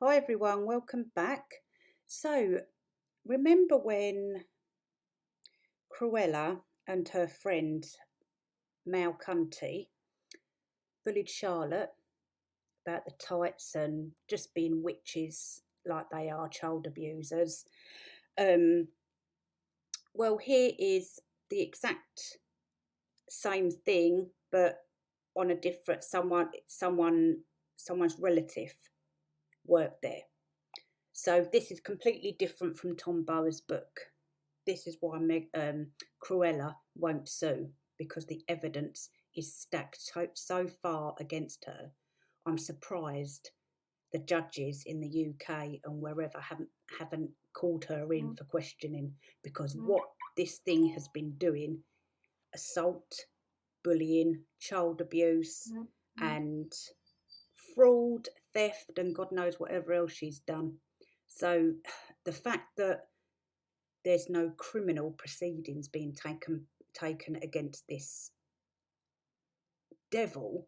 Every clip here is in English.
Hi everyone, welcome back. So, remember when Cruella and her friend Malcunty bullied Charlotte about the tights and just being witches like they are, child abusers? Um, well, here is the exact same thing, but on a different someone's relative worked there. So this is completely different from Tom Bower's book. This is why Cruella won't sue, because the evidence is stacked so far against her. I'm surprised the judges in the UK and wherever haven't called her in for questioning, because what this thing has been doing, assault, bullying, child abuse, and fraud, theft, and God knows whatever else she's done. So the fact that there's no criminal proceedings being taken against this devil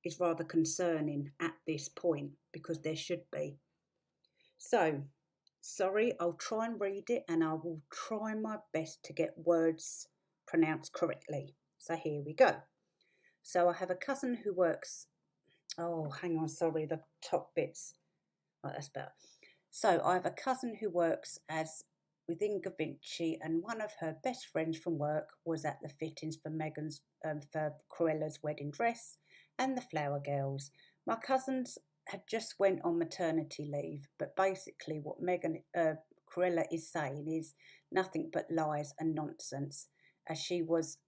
is rather concerning at this point, because there should be. So, sorry, I'll try and read it and I will try my best to get words pronounced correctly. So here we go. So I have a cousin who works, oh, hang on, sorry, the top bits. Right, that's better. So I have a cousin who works as within Givenchy, and one of her best friends from work was at the fittings for for Cruella's wedding dress and the flower girls. My cousins had just went on maternity leave, but basically what Cruella is saying is nothing but lies and nonsense, as she was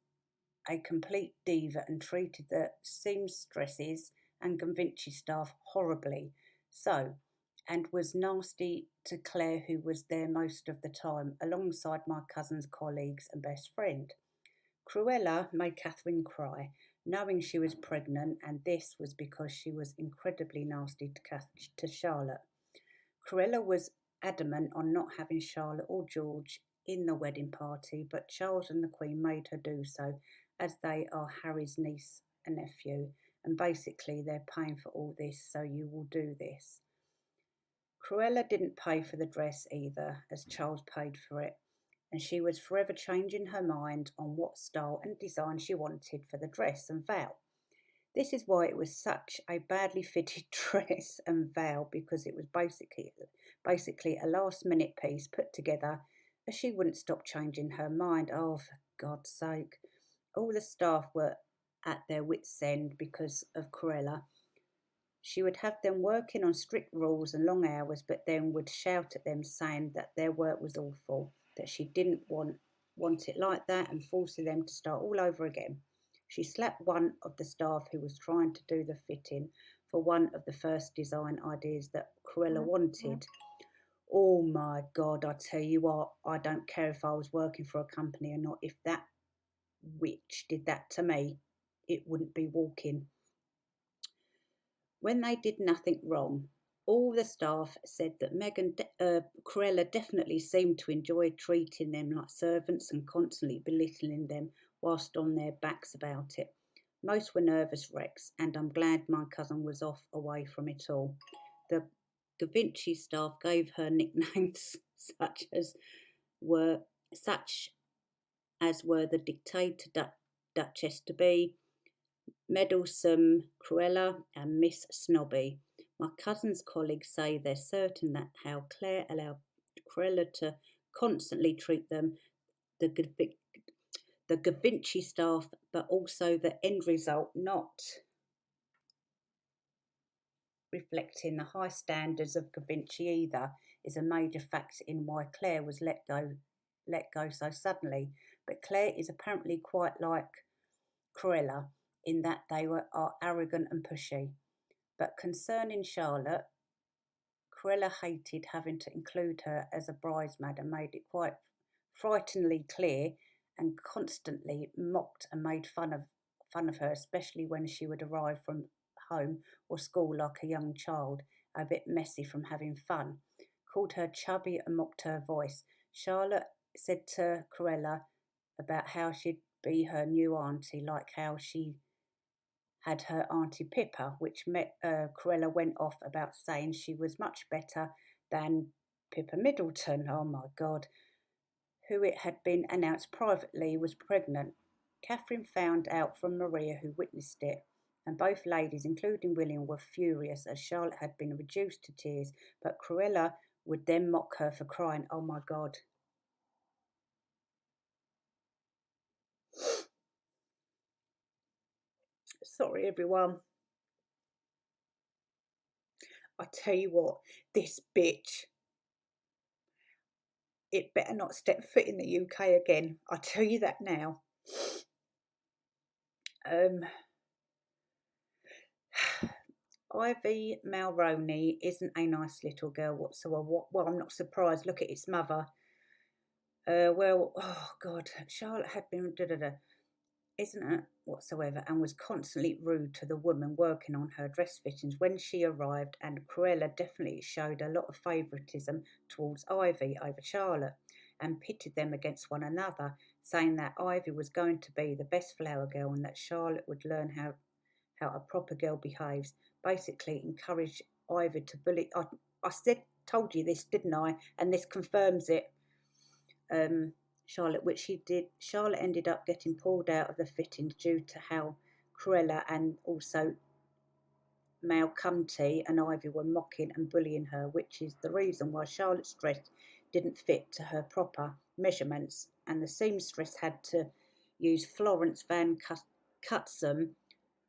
a complete diva and treated the seamstresses and Givenchy staff horribly. So, and was nasty to Claire, who was there most of the time, alongside my cousin's colleagues and best friend. Cruella made Catherine cry, knowing she was pregnant, and this was because she was incredibly nasty to Charlotte. Cruella was adamant on not having Charlotte or George in the wedding party, but Charles and the Queen made her do so, as they are Harry's niece and nephew, and basically they're paying for all this, so you will do this. Cruella didn't pay for the dress either, as Charles paid for it, and she was forever changing her mind on what style and design she wanted for the dress and veil. This is why it was such a badly fitted dress and veil, because it was basically a last minute piece put together, as she wouldn't stop changing her mind. Oh, for God's sake. All the staff were at their wits' end because of Cruella. She would have them working on strict rules and long hours, but then would shout at them saying that their work was awful, that she didn't want it like that, and forcing them to start all over again. She slapped one of the staff who was trying to do the fitting for one of the first design ideas that Cruella wanted. Oh my God, I tell you what, I don't care if I was working for a company or not. If that witch did that to me, it wouldn't be walking. When they did nothing wrong, all the staff said that Cruella definitely seemed to enjoy treating them like servants and constantly belittling them whilst on their backs about it. Most were nervous wrecks, and I'm glad my cousin was away from it all. The Givenchy staff gave her nicknames were such as were the dictator Duchess to be, Meddlesome Cruella, and Miss Snobby. My cousin's colleagues say they're certain that how Claire allowed Cruella to constantly treat them, the Givenchy staff, but also the end result not reflecting the high standards of Givenchy either, is a major factor in why Claire was let go so suddenly. But Claire is apparently quite like Cruella in that are arrogant and pushy. But concerning Charlotte, Cruella hated having to include her as a bridesmaid and made it quite frighteningly clear, and constantly mocked and made fun of her, especially when she would arrive from home or school like a young child, a bit messy from having fun. Called her chubby and mocked her voice. Charlotte said to Cruella about how she'd be her new auntie, like how she had her Auntie Pippa, which Cruella went off about saying she was much better than Pippa Middleton. Oh my God. Who it had been announced privately was pregnant. Catherine found out from Maria, who witnessed it, and both ladies, including William, were furious as Charlotte had been reduced to tears, but Cruella would then mock her for crying. Oh my God. Sorry, everyone. I tell you what, this bitch, it better not step foot in the UK again. I tell you that now. Ivy Mulroney isn't a nice little girl whatsoever. Well, I'm not surprised. Look at its mother. Oh God, Charlotte had been isn't it whatsoever, and was constantly rude to the woman working on her dress fittings when she arrived, and Cruella definitely showed a lot of favouritism towards Ivy over Charlotte and pitted them against one another, saying that Ivy was going to be the best flower girl and that Charlotte would learn how a proper girl behaves. Basically encouraged Ivy to bully. Told you this, didn't I? And this confirms it. Charlotte, which she did. Charlotte ended up getting pulled out of the fittings due to how Cruella and also Malcomte and Ivy were mocking and bullying her, which is the reason why Charlotte's dress didn't fit to her proper measurements, and the seamstress had to use Florence Van Cutsum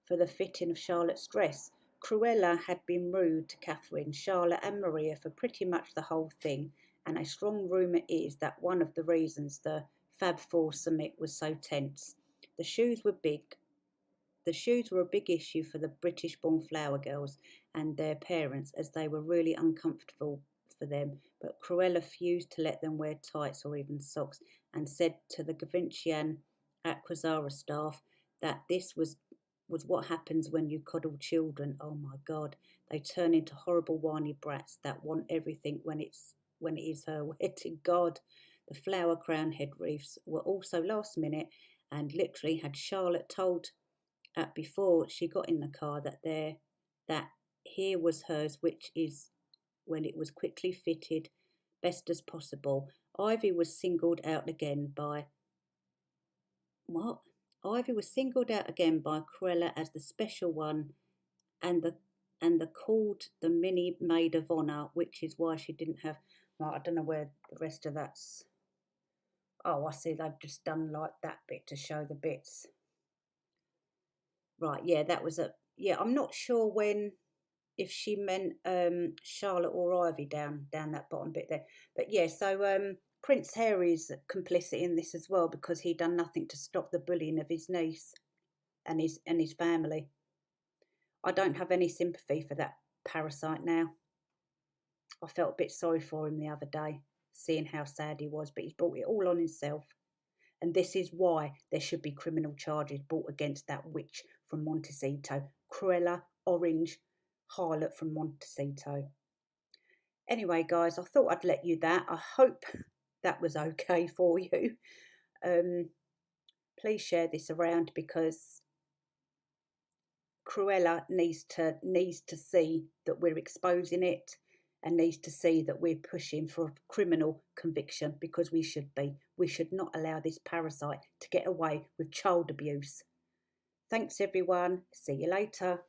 for the fitting of Charlotte's dress. Cruella had been rude to Catherine, Charlotte, and Maria for pretty much the whole thing, and a strong rumour is that one of the reasons the Fab Four summit was so tense. The shoes were big. The shoes were a big issue for the British-born flower girls and their parents, as they were really uncomfortable for them, but Cruella refused to let them wear tights or even socks, and said to the Givenchy and Aquazara staff that this was what happens when you coddle children. Oh my God, they turn into horrible whiny brats that want everything when it is her wedding. God, the flower crown head wreaths were also last minute, and literally had Charlotte told before she got in the car that here was hers, which is when it was quickly fitted best as possible. Ivy was singled out again by what? Ivy was singled out again by Cruella as the special one, and the called the mini maid of honor, which is why she didn't have. Right, I don't know where the rest of that's. Oh, I see. They've just done like that bit to show the bits. Right, yeah, that was a. Yeah, I'm not sure if she meant Charlotte or Ivy down that bottom bit there. But yeah, so Prince Harry's complicit in this as well, because he done nothing to stop the bullying of his niece and his family. I don't have any sympathy for that parasite now. I felt a bit sorry for him the other day, seeing how sad he was, but he's brought it all on himself. And this is why there should be criminal charges brought against that witch from Montecito, Cruella Orange harlot from Montecito. Anyway, guys, I thought I'd let you that. I hope that was okay for you. Please share this around, because Cruella needs to see that we're exposing it, and needs to see that we're pushing for a criminal conviction, because we should be. We should not allow this parasite to get away with child abuse. Thanks, everyone. See you later.